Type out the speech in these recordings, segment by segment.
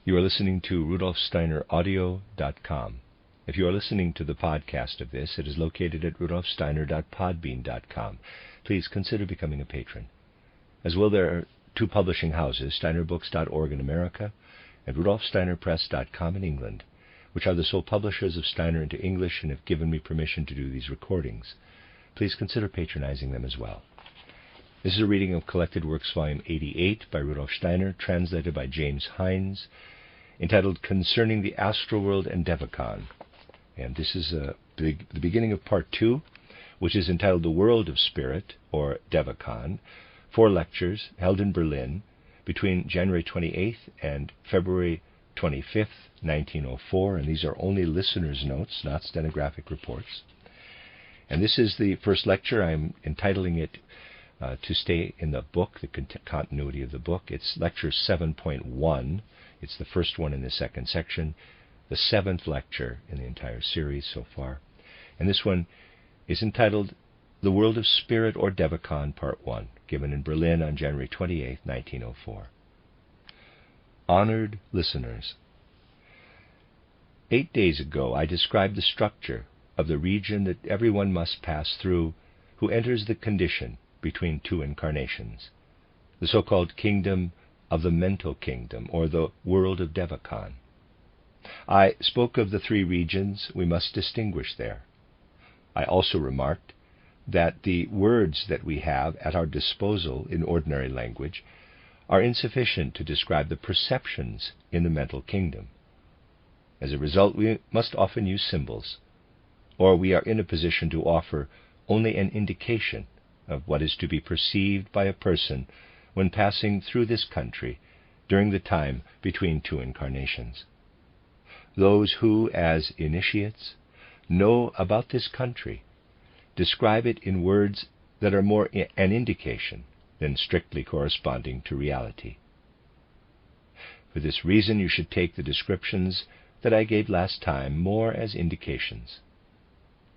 You are listening to rudolfsteineraudio.com. If you are listening to the podcast of this, it is located at rudolfsteiner.podbean.com. Please consider becoming a patron. As well, there are two publishing houses, steinerbooks.org in America and rudolfsteinerpress.com in England, which are the sole publishers of Steiner into English and have given me permission to do these recordings. Please consider patronizing them as well. This is a reading of Collected Works, Volume 88 by Rudolf Steiner, translated by James Hines, entitled Concerning the Astral World and Devachan. And this is the beginning of Part 2, which is entitled The World of Spirit, or Devachan, 4 lectures held in Berlin between January 28th and February 25th, 1904, and these are only listeners' notes, not stenographic reports. And this is the first lecture. I'm entitling it to stay in the book, the continuity of the book. It's lecture 7.1. It's the first one in the second section, the 7th lecture in the entire series so far. And this one is entitled The World of Spirit, or Devachan, Part 1, given in Berlin on January 28, 1904. Honored listeners, 8 days ago I described the structure of the region that everyone must pass through who enters the condition between 2 incarnations, the so-called kingdom of the mental kingdom, or the world of Devachan. I spoke of the 3 regions we must distinguish there. I also remarked that the words that we have at our disposal in ordinary language are insufficient to describe the perceptions in the mental kingdom. As a result, we must often use symbols, or we are in a position to offer only an indication of what is to be perceived by a person when passing through this country during the time between 2 incarnations. Those who, as initiates, know about this country describe it in words that are more an indication than strictly corresponding to reality. For this reason, you should take the descriptions that I gave last time more as indications.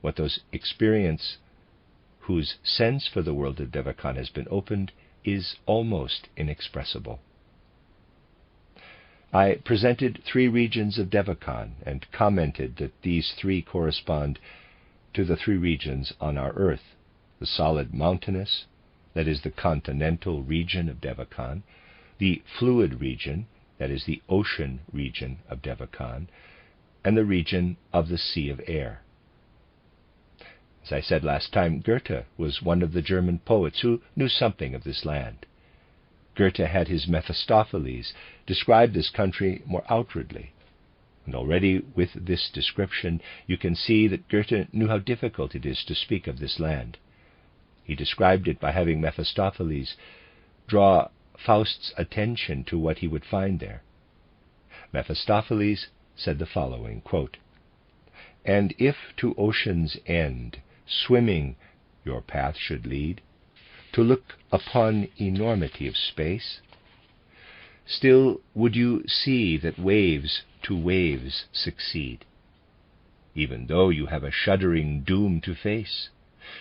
What those experience whose sense for the world of Devachan has been opened is almost inexpressible. I presented 3 regions of Devachan and commented that these 3 correspond to the 3 regions on our earth: the solid mountainous, that is the continental region of Devachan; the fluid region, that is the ocean region of Devachan; and the region of the sea of air. As I said last time, Goethe was one of the German poets who knew something of this land. Goethe had his Mephistopheles describe this country more outwardly, and already with this description you can see that Goethe knew how difficult it is to speak of this land. He described it by having Mephistopheles draw Faust's attention to what he would find there. Mephistopheles said the following, quote, "And if to ocean's end swimming your path should lead, to look upon enormity of space, still would you see that waves to waves succeed. Even though you have a shuddering doom to face,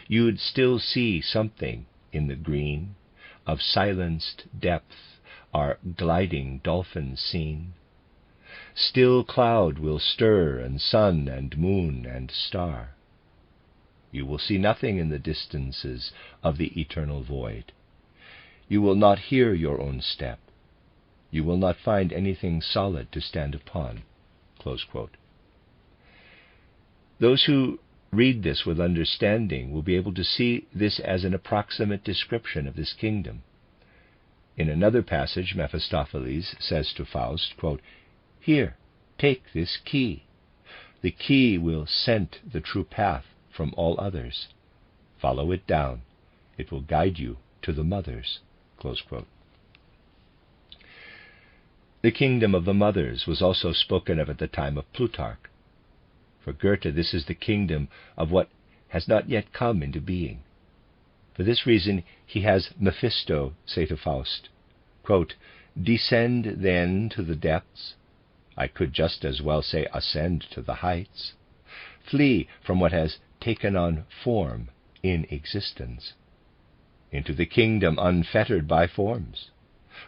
you'd still see something in the green of silenced depth, our gliding dolphin seen. Still cloud will stir, and sun and moon and star. You will see nothing in the distances of the eternal void. You will not hear your own step. You will not find anything solid to stand upon." Close quote. Those who read this with understanding will be able to see this as an approximate description of this kingdom. In another passage, Mephistopheles says to Faust, quote, "Here, take this key. The key will scent the true path from all others. Follow it down. It will guide you to the mothers." Close quote. The kingdom of the mothers was also spoken of at the time of Plutarch. For Goethe, this is the kingdom of what has not yet come into being. For this reason, he has Mephisto say to Faust, quote, "Descend then to the depths. I could just as well say ascend to the heights. Flee from what has taken on form in existence, into the kingdom unfettered by forms.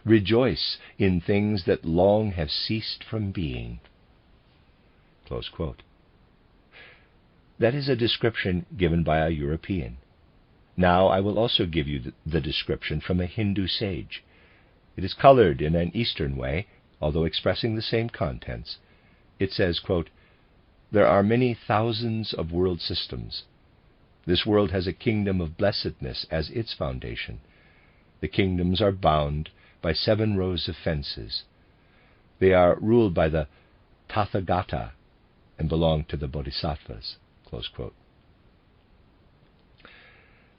Rejoice in things that long have ceased from being. Close quote. That is a description given by a European. Now I will also give you the description from a Hindu sage. It is colored in an Eastern way, although expressing the same contents. It says, quote, "There are many thousands of world systems. This world has a kingdom of blessedness as its foundation. The kingdoms are bound by 7 rows of fences. They are ruled by the Tathagata and belong to the Bodhisattvas." Close quote.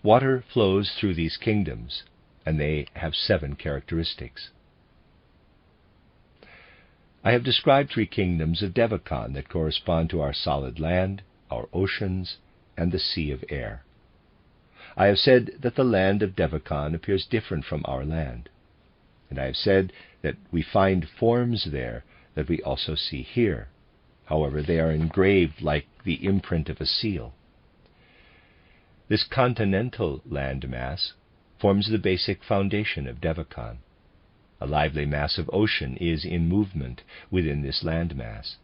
Water flows through these kingdoms, and they have 7 characteristics. I have described 3 kingdoms of Devachan that correspond to our solid land, our oceans, and the sea of air. I have said that the land of Devachan appears different from our land, and I have said that we find forms there that we also see here. However, they are engraved like the imprint of a seal. This continental landmass forms the basic foundation of Devachan. A lively mass of ocean is in movement within this landmass.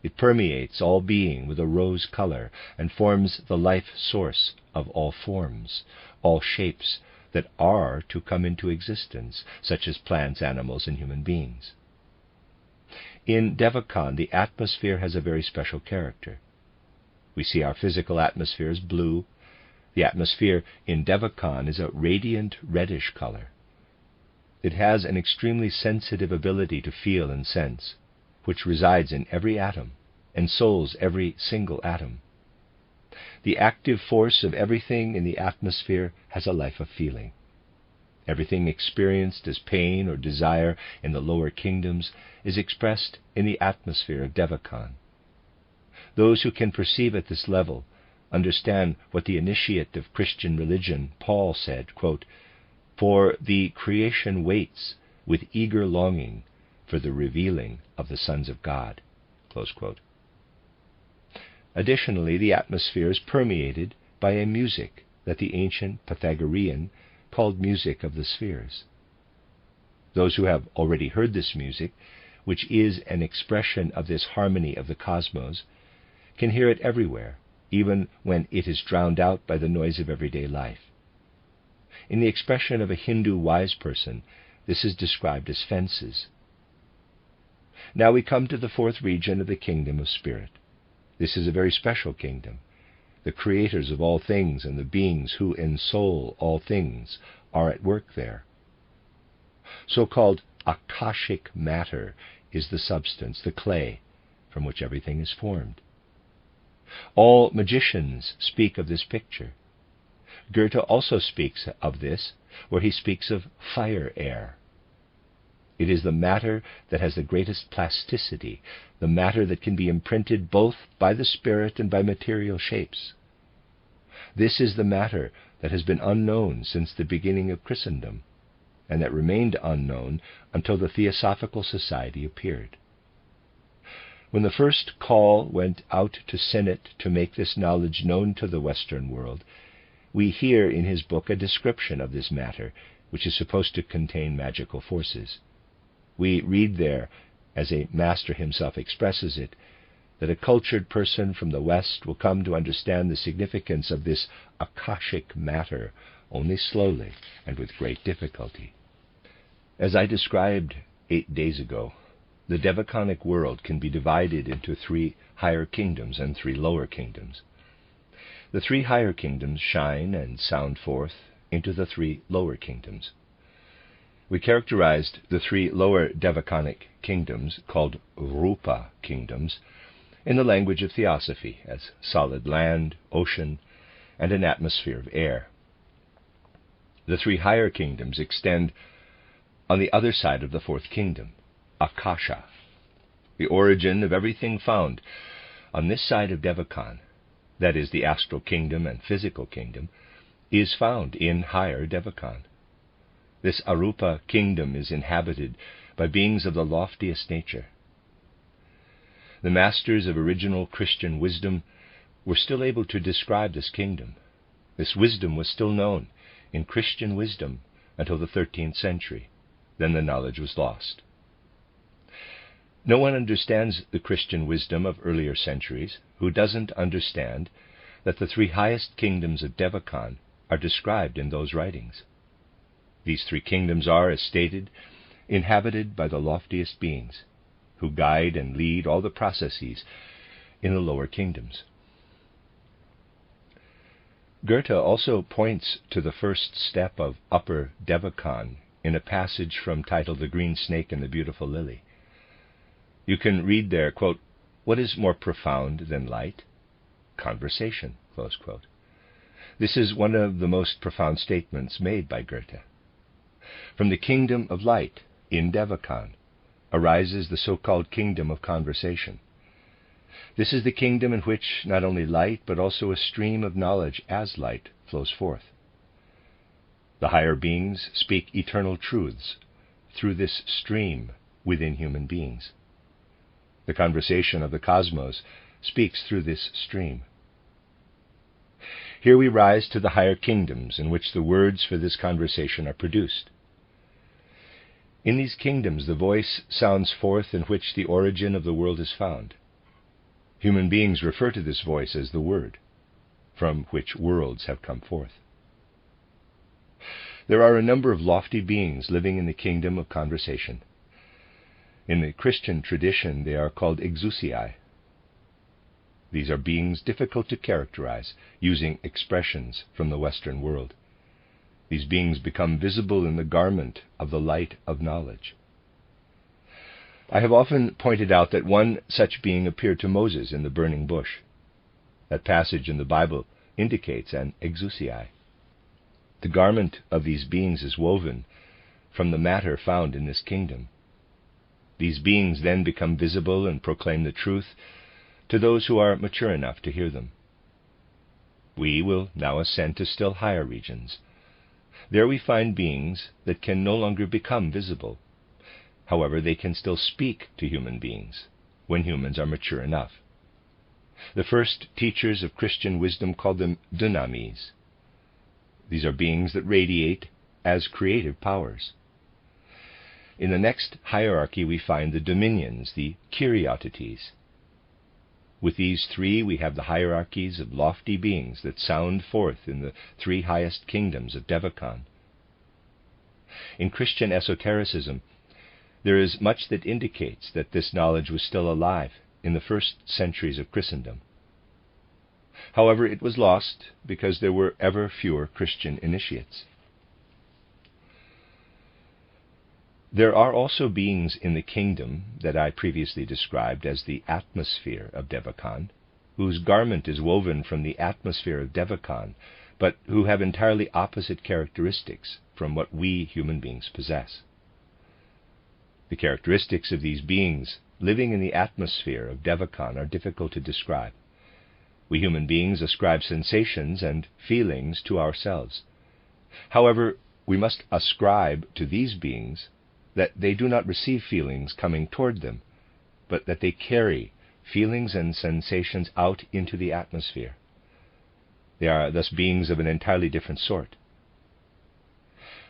It permeates all being with a rose color and forms the life source of all forms, all shapes that are to come into existence, such as plants, animals, and human beings. In Devachan, the atmosphere has a very special character. We see our physical atmosphere as blue. The atmosphere in Devachan is a radiant reddish color. It has an extremely sensitive ability to feel and sense, which resides in every atom, ensouls every single atom. The active force of everything in the atmosphere has a life of feeling. Everything experienced as pain or desire in the lower kingdoms is expressed in the atmosphere of Devachan. Those who can perceive at this level understand what the initiate of Christian religion, Paul, said, quote, "For the creation waits with eager longing for the revealing of the sons of God." Close quote. Additionally, the atmosphere is permeated by a music that the ancient Pythagorean called music of the spheres. Those who have already heard this music, which is an expression of this harmony of the cosmos, can hear it everywhere, even when it is drowned out by the noise of everyday life. In the expression of a Hindu wise person, this is described as fences. Now we come to the 4th region of the kingdom of spirit. This is a very special kingdom. The creators of all things and the beings who ensoul all things are at work there. So-called akashic matter is the substance, the clay, from which everything is formed. All magicians speak of this picture. Goethe also speaks of this, where he speaks of fire air. It is the matter that has the greatest plasticity, the matter that can be imprinted both by the spirit and by material shapes. This is the matter that has been unknown since the beginning of Christendom, and that remained unknown until the Theosophical Society appeared. When the first call went out to Sinnett to make this knowledge known to the Western world, we hear in his book a description of this matter, which is supposed to contain magical forces. We read there, as a master himself expresses it, that a cultured person from the West will come to understand the significance of this akashic matter only slowly and with great difficulty. As I described 8 days ago, the Devachanic world can be divided into 3 higher kingdoms and 3 lower kingdoms. The 3 higher kingdoms shine and sound forth into the 3 lower kingdoms. We characterized the 3 lower Devachanic kingdoms, called Rupa kingdoms, in the language of theosophy as solid land, ocean, and an atmosphere of air. The 3 higher kingdoms extend on the other side of the 4th kingdom, Akasha. The origin of everything found on this side of Devachan, that is, the astral kingdom and physical kingdom, is found in higher Devachan. This Arupa kingdom is inhabited by beings of the loftiest nature. The masters of original Christian wisdom were still able to describe this kingdom. This wisdom was still known in Christian wisdom until the 13th century, then the knowledge was lost. No one understands the Christian wisdom of earlier centuries who doesn't understand that the three highest kingdoms of Devachan are described in those writings. These three kingdoms are, as stated, inhabited by the loftiest beings, who guide and lead all the processes in the lower kingdoms. Goethe also points to the first step of Upper Devachan in a passage from titled The Green Snake and the Beautiful Lily. You can read there, quote, "What is more profound than light? Conversation," close quote. This is one of the most profound statements made by Goethe. From the kingdom of light, in Devachan, arises the so-called kingdom of conversation. This is the kingdom in which not only light, but also a stream of knowledge as light flows forth. The higher beings speak eternal truths through this stream within human beings. The conversation of the cosmos speaks through this stream. Here we rise to the higher kingdoms in which the words for this conversation are produced. In these kingdoms the voice sounds forth in which the origin of the world is found. Human beings refer to this voice as the Word, from which worlds have come forth. There are a number of lofty beings living in the kingdom of conversation. In the Christian tradition they are called exousiae. These are beings difficult to characterize using expressions from the Western world. These beings become visible in the garment of the light of knowledge. I have often pointed out that one such being appeared to Moses in the burning bush. That passage in the Bible indicates an exousiae. The garment of these beings is woven from the matter found in this kingdom. These beings then become visible and proclaim the truth to those who are mature enough to hear them. We will now ascend to still higher regions. There we find beings that can no longer become visible. However, they can still speak to human beings when humans are mature enough. The first teachers of Christian wisdom called them dunamis. These are beings that radiate as creative powers. In the next hierarchy we find the dominions, the Kyriatetes. With these three we have the hierarchies of lofty beings that sound forth in the three highest kingdoms of Devachan. In Christian esotericism, there is much that indicates that this knowledge was still alive in the first centuries of Christendom. However, it was lost because there were ever fewer Christian initiates. There are also beings in the kingdom that I previously described as the atmosphere of Devachan, whose garment is woven from the atmosphere of Devachan, but who have entirely opposite characteristics from what we human beings possess. The characteristics of these beings living in the atmosphere of Devachan are difficult to describe. We human beings ascribe sensations and feelings to ourselves. However, we must ascribe to these beings that they do not receive feelings coming toward them, but that they carry feelings and sensations out into the atmosphere. They are thus beings of an entirely different sort.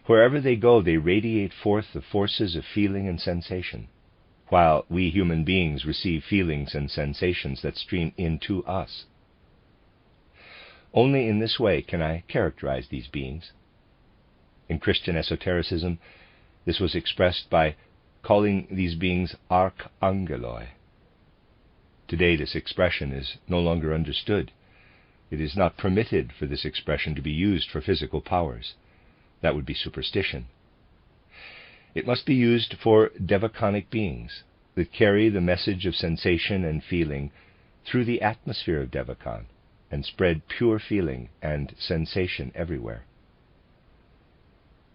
Wherever they go, they radiate forth the forces of feeling and sensation, while we human beings receive feelings and sensations that stream into us. Only in this way can I characterize these beings. In Christian esotericism, this was expressed by calling these beings archangeloi. Today this expression is no longer understood. It is not permitted for this expression to be used for physical powers. That would be superstition. It must be used for devachanic beings that carry the message of sensation and feeling through the atmosphere of Devachan and spread pure feeling and sensation everywhere.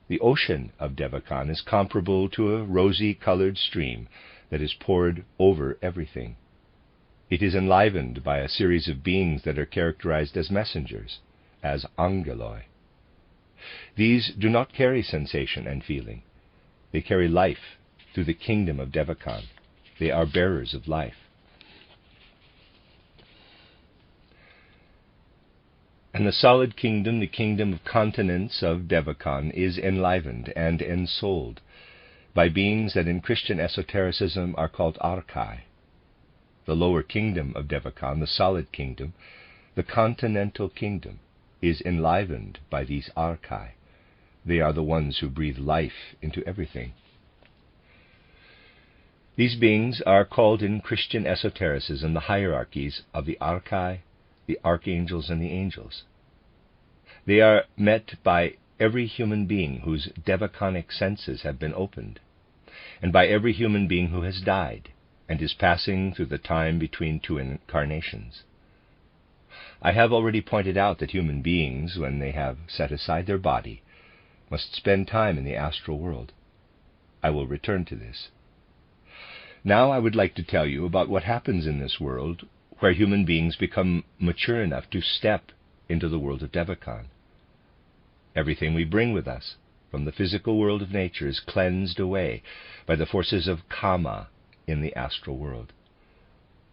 The ocean of Devachan is comparable to a rosy-colored stream that is poured over everything. It is enlivened by a series of beings that are characterized as messengers, as angeloi. These do not carry sensation and feeling. They carry life through the kingdom of Devachan. They are bearers of life. And the solid kingdom, the kingdom of continents of Devachan, is enlivened and ensouled by beings that in Christian esotericism are called archai. The lower kingdom of Devachan, the solid kingdom, the continental kingdom, is enlivened by these archai. They are the ones who breathe life into everything. These beings are called in Christian esotericism the hierarchies of the archai, the archangels, and the angels. They are met by every human being whose devachanic senses have been opened, and by every human being who has died and is passing through the time between two incarnations. I have already pointed out that human beings, when they have set aside their body, must spend time in the astral world. I will return to this. Now I would like to tell you about what happens in this world where human beings become mature enough to step into the world of Devachan. Everything we bring with us from the physical world of nature is cleansed away by the forces of Kama in the astral world.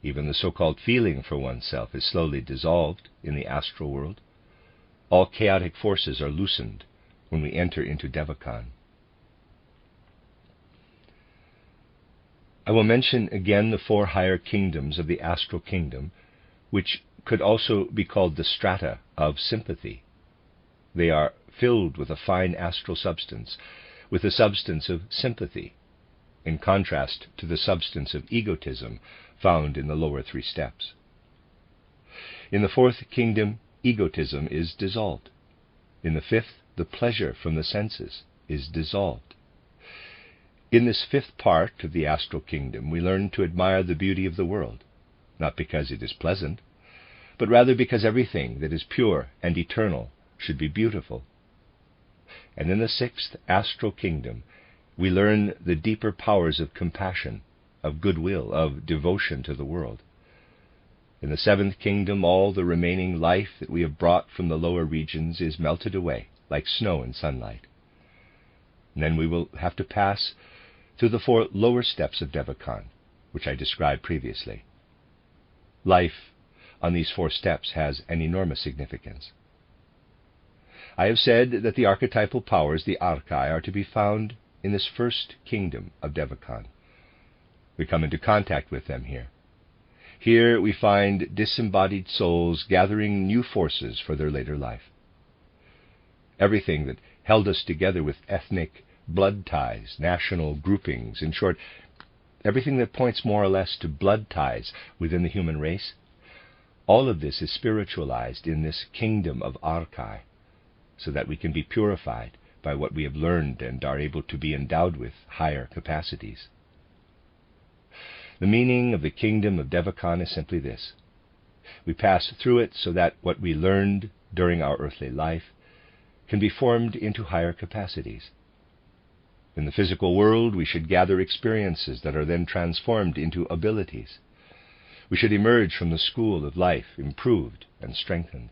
Even the so-called feeling for oneself is slowly dissolved in the astral world. All chaotic forces are loosened when we enter into Devachan. I will mention again the 4 higher kingdoms of the astral kingdom, which could also be called the strata of sympathy. They are filled with a fine astral substance, with the substance of sympathy, in contrast to the substance of egotism found in the lower 3 steps. In the 4th kingdom, egotism is dissolved. In the 5th, the pleasure from the senses is dissolved. In this 5th part of the astral kingdom, we learn to admire the beauty of the world, not because it is pleasant, but rather because everything that is pure and eternal should be beautiful. And in the 6th astral kingdom, we learn the deeper powers of compassion, of goodwill, of devotion to the world. In the 7th kingdom, all the remaining life that we have brought from the lower regions is melted away, like snow in sunlight. And then we will have to pass through the 4 lower steps of Devachan, which I described previously. Life on these 4 steps has an enormous significance. I have said that the archetypal powers, the archai, are to be found in this 1st kingdom of Devachan. We come into contact with them here. Here we find disembodied souls gathering new forces for their later life. Everything that held us together with ethnic blood ties, national groupings, in short, everything that points more or less to blood ties within the human race, all of this is spiritualized in this kingdom of archai, so that we can be purified by what we have learned and are able to be endowed with higher capacities. The meaning of the kingdom of Devachan is simply this. We pass through it so that what we learned during our earthly life can be formed into higher capacities. In the physical world, we should gather experiences that are then transformed into abilities. We should emerge from the school of life improved and strengthened.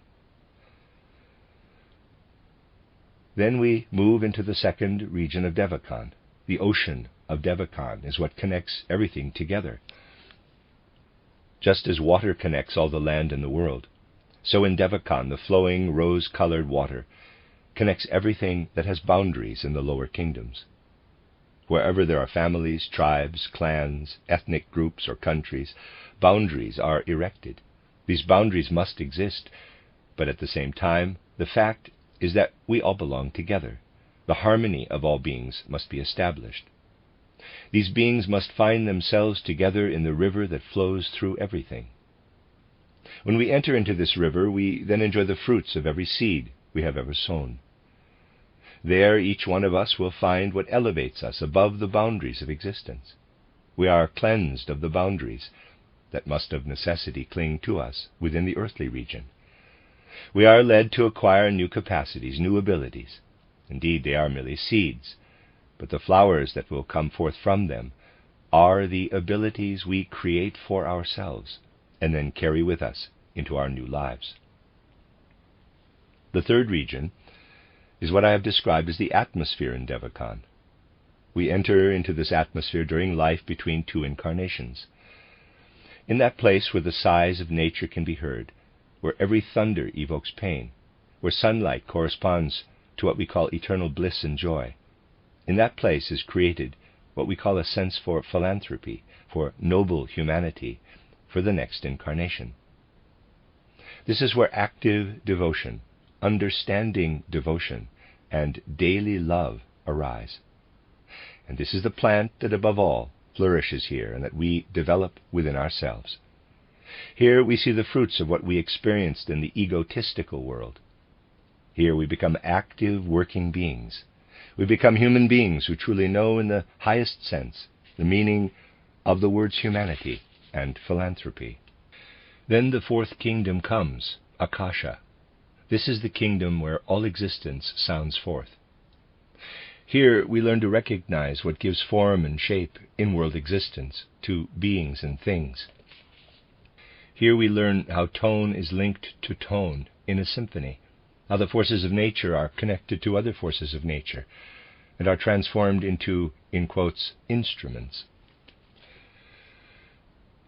Then we move into the 2nd region of Devachan. The ocean of Devachan is what connects everything together. Just as water connects all the land in the world, so in Devachan the flowing rose-colored water connects everything that has boundaries in the lower kingdoms. Wherever there are families, tribes, clans, ethnic groups, or countries, boundaries are erected. These boundaries must exist, but at the same time, the fact is that we all belong together. The harmony of all beings must be established. These beings must find themselves together in the river that flows through everything. When we enter into this river, we then enjoy the fruits of every seed we have ever sown. There each one of us will find what elevates us above the boundaries of existence. We are cleansed of the boundaries that must of necessity cling to us within the earthly region. We are led to acquire new capacities, new abilities. Indeed, they are merely seeds, but the flowers that will come forth from them are the abilities we create for ourselves and then carry with us into our new lives. The 3rd region is what I have described as the atmosphere in Devachan. We enter into this atmosphere during life between 2 incarnations. In that place where the sighs of nature can be heard, where every thunder evokes pain, where sunlight corresponds to what we call eternal bliss and joy, in that place is created what we call a sense for philanthropy, for noble humanity, for the next incarnation. This is where active devotion, understanding devotion, and daily love arise. And this is the plant that above all flourishes here and that we develop within ourselves. Here we see the fruits of what we experienced in the egotistical world. Here we become active working beings. We become human beings who truly know in the highest sense the meaning of the words humanity and philanthropy. Then the fourth kingdom comes, Akasha. This is the kingdom where all existence sounds forth. Here we learn to recognize what gives form and shape in world existence to beings and things. Here we learn how tone is linked to tone in a symphony, how the forces of nature are connected to other forces of nature, and are transformed into, in quotes, instruments.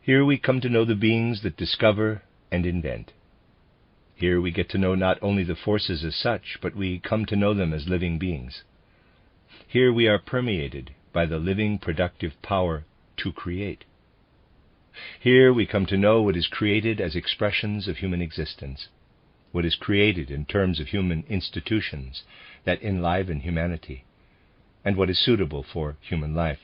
Here we come to know the beings that discover and invent. Here we get to know not only the forces as such, but we come to know them as living beings. Here we are permeated by the living productive power to create. Here we come to know what is created as expressions of human existence, what is created in terms of human institutions that enliven humanity, and what is suitable for human life.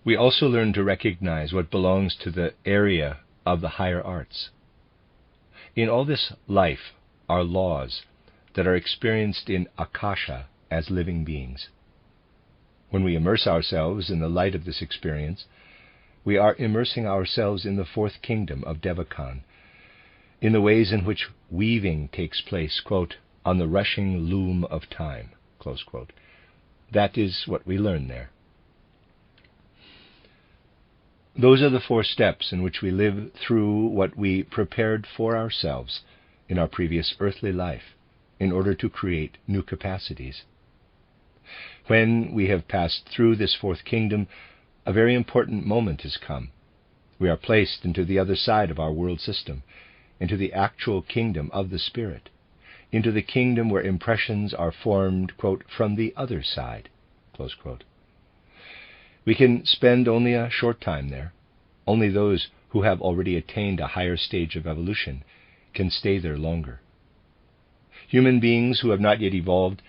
We also learn to recognize what belongs to the area of the higher arts. In all this life are laws that are experienced in Akasha as living beings. When we immerse ourselves in the light of this experience, we are immersing ourselves in the fourth kingdom of Devachan, in the ways in which weaving takes place, quote, on the rushing loom of time, close quote. That is what we learn there. Those are the 4 steps in which we live through what we prepared for ourselves in our previous earthly life in order to create new capacities. When we have passed through this fourth kingdom, a very important moment has come. We are placed into the other side of our world system, into the actual kingdom of the Spirit, into the kingdom where impressions are formed, quote, from the other side, close quote. We can spend only a short time there. Only those who have already attained a higher stage of evolution can stay there longer. Human beings who have not yet evolved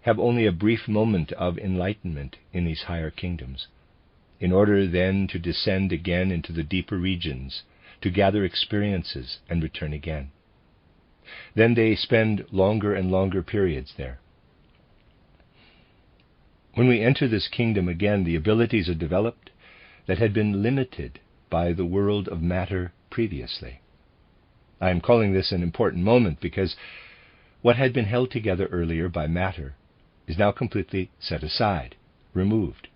have only a brief moment of enlightenment in these higher kingdoms, in order then to descend again into the deeper regions, to gather experiences and return again. Then they spend longer and longer periods there. When we enter this kingdom again, the abilities are developed that had been limited by the world of matter previously. I am calling this an important moment because what had been held together earlier by matter is now completely set aside, removed.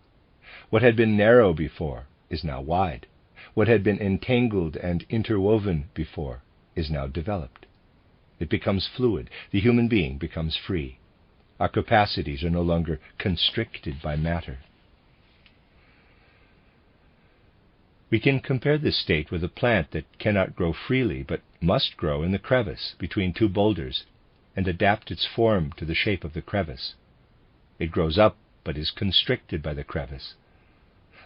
What had been narrow before is now wide. What had been entangled and interwoven before is now developed. It becomes fluid. The human being becomes free. Our capacities are no longer constricted by matter. We can compare this state with a plant that cannot grow freely but must grow in the crevice between 2 boulders and adapt its form to the shape of the crevice. It grows up but is constricted by the crevice.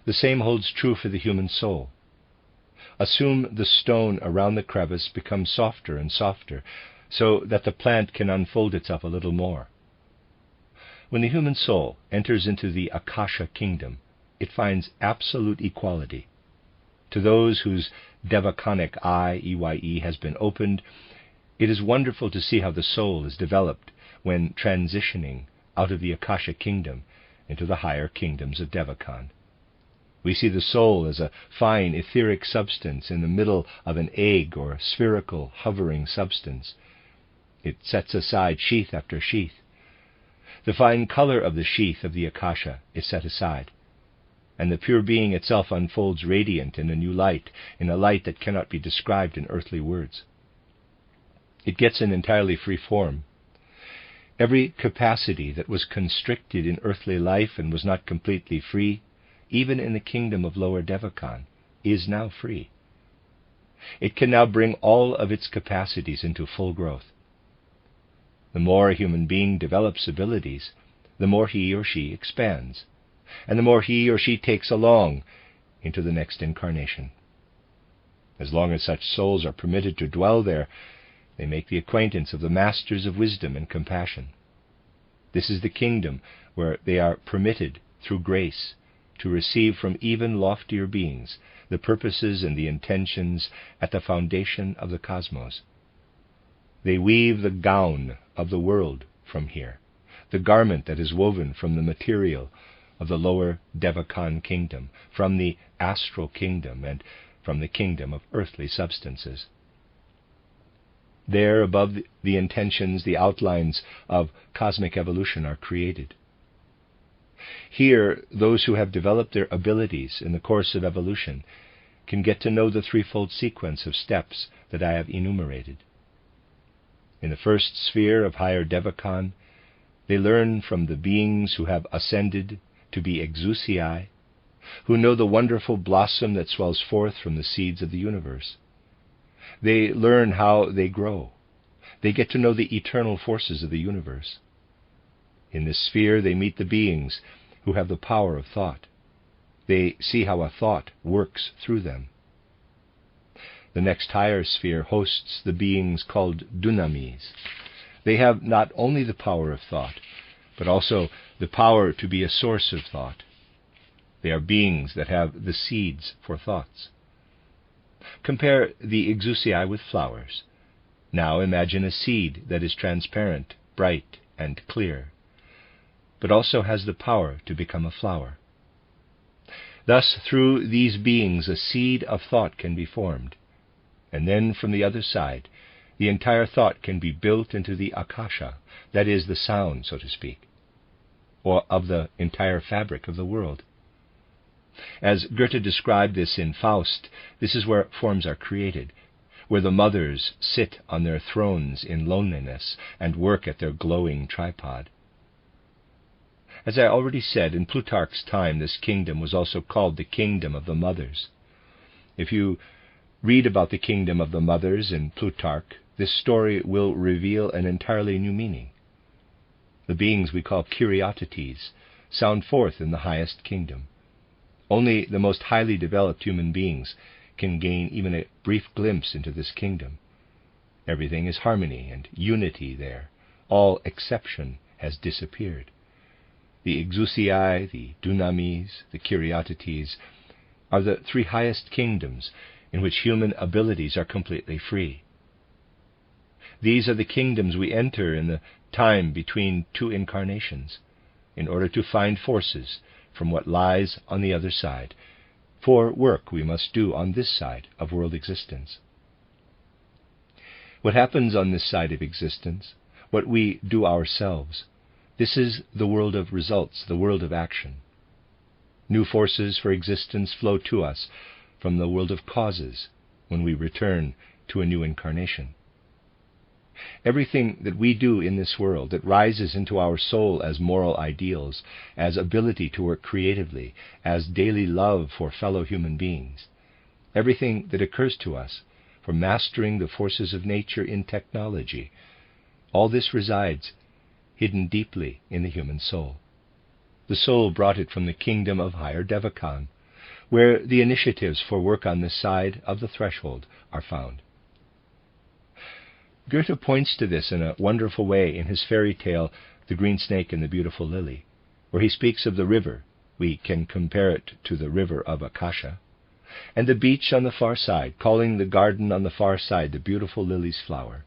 The same holds true for the human soul. Assume the stone around the crevice becomes softer and softer, so that the plant can unfold itself a little more. When the human soul enters into the Akasha kingdom, it finds absolute equality. To those whose devachanic eye, EYE, has been opened, it is wonderful to see how the soul is developed when transitioning out of the Akasha kingdom into the higher kingdoms of Devachan. We see the soul as a fine etheric substance in the middle of an egg or spherical hovering substance. It sets aside sheath after sheath. The fine color of the sheath of the Akasha is set aside, and the pure being itself unfolds radiant in a new light, in a light that cannot be described in earthly words. It gets an entirely free form. Every capacity that was constricted in earthly life and was not completely free, even in the kingdom of Lower Devachan, is now free. It can now bring all of its capacities into full growth. The more a human being develops abilities, the more he or she expands, and the more he or she takes along into the next incarnation. As long as such souls are permitted to dwell there, they make the acquaintance of the masters of wisdom and compassion. This is the kingdom where they are permitted, through grace, to receive from even loftier beings the purposes and the intentions at the foundation of the cosmos. They weave the gown of the world from here, the garment that is woven from the material of the lower Devakan kingdom, from the astral kingdom, and from the kingdom of earthly substances. There, above the intentions, the outlines of cosmic evolution are created. Here, those who have developed their abilities in the course of evolution can get to know the threefold sequence of steps that I have enumerated. In the first sphere of higher Devakan, they learn from the beings who have ascended to be exousiai, who know the wonderful blossom that swells forth from the seeds of the universe. They learn how they grow. They get to know the eternal forces of the universe. In this sphere they meet the beings who have the power of thought. They see how a thought works through them. The next higher sphere hosts the beings called dunamis. They have not only the power of thought, but also the power to be a source of thought. They are beings that have the seeds for thoughts. Compare the exousiai with flowers. Now imagine a seed that is transparent, bright, and clear, but also has the power to become a flower. Thus, through these beings, a seed of thought can be formed, and then from the other side, the entire thought can be built into the akasha, that is, the sound, so to speak, or of the entire fabric of the world. As Goethe described this in Faust, this is where forms are created, where the mothers sit on their thrones in loneliness and work at their glowing tripod. As I already said, in Plutarch's time this kingdom was also called the kingdom of the mothers. If you read about the kingdom of the mothers in Plutarch, this story will reveal an entirely new meaning. The beings we call Kyriatetes sound forth in the highest kingdom. Only the most highly developed human beings can gain even a brief glimpse into this kingdom. Everything is harmony and unity there. All exception has disappeared. The exousiai, the dunamis, the Kyriatetes are the three highest kingdoms in which human abilities are completely free. These are the kingdoms we enter in the time between two incarnations, in order to find forces from what lies on the other side, for work we must do on this side of world existence. What happens on this side of existence, what we do ourselves, this is the world of results, the world of action. New forces for existence flow to us from the world of causes when we return to a new incarnation. Everything that we do in this world that rises into our soul as moral ideals, as ability to work creatively, as daily love for fellow human beings, everything that occurs to us for mastering the forces of nature in technology, all this resides hidden deeply in the human soul. The soul brought it from the kingdom of higher Devakan, where the initiatives for work on this side of the threshold are found. Goethe points to this in a wonderful way in his fairy tale, The Green Snake and the Beautiful Lily, where he speaks of the river, we can compare it to the river of Akasha, and the beach on the far side, calling the garden on the far side the beautiful lily's flower.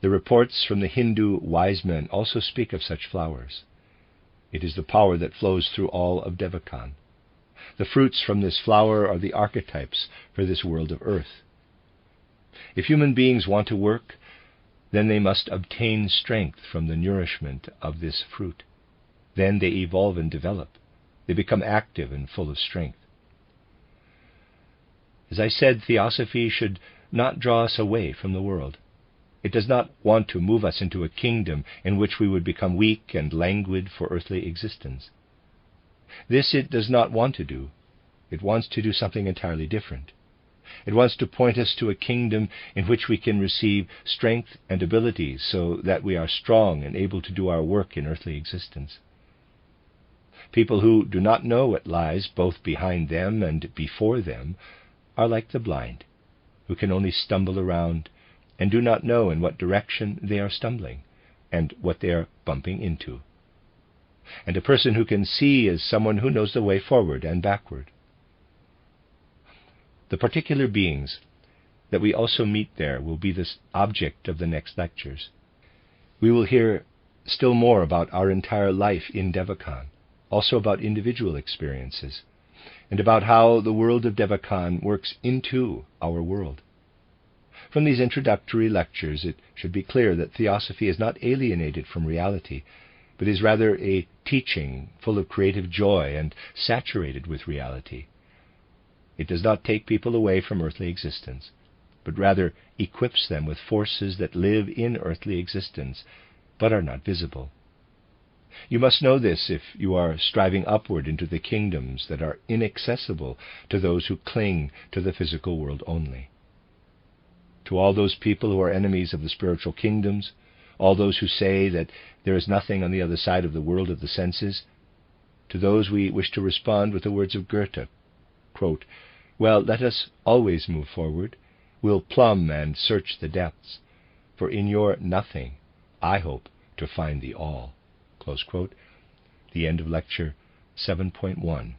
The reports from the Hindu wise men also speak of such flowers. It is the power that flows through all of Devakan. The fruits from this flower are the archetypes for this world of earth. If human beings want to work, then they must obtain strength from the nourishment of this fruit. Then they evolve and develop. They become active and full of strength. As I said, Theosophy should not draw us away from the world. It does not want to move us into a kingdom in which we would become weak and languid for earthly existence. This it does not want to do. It wants to do something entirely different. It wants to point us to a kingdom in which we can receive strength and abilities so that we are strong and able to do our work in earthly existence. People who do not know what lies both behind them and before them are like the blind, who can only stumble around and do not know in what direction they are stumbling and what they are bumping into. And a person who can see is someone who knows the way forward and backward. The particular beings that we also meet there will be the object of the next lectures. We will hear still more about our entire life in Devachan, also about individual experiences, and about how the world of Devachan works into our world. From these introductory lectures, it should be clear that Theosophy is not alienated from reality, but is rather a teaching full of creative joy and saturated with reality. It does not take people away from earthly existence, but rather equips them with forces that live in earthly existence, but are not visible. You must know this if you are striving upward into the kingdoms that are inaccessible to those who cling to the physical world only. To all those people who are enemies of the spiritual kingdoms, all those who say that there is nothing on the other side of the world of the senses, to those we wish to respond with the words of Goethe, quote, "Well, let us always move forward. We'll plumb and search the depths, for in your nothing I hope to find the all." Close quote. The end of lecture 7.1.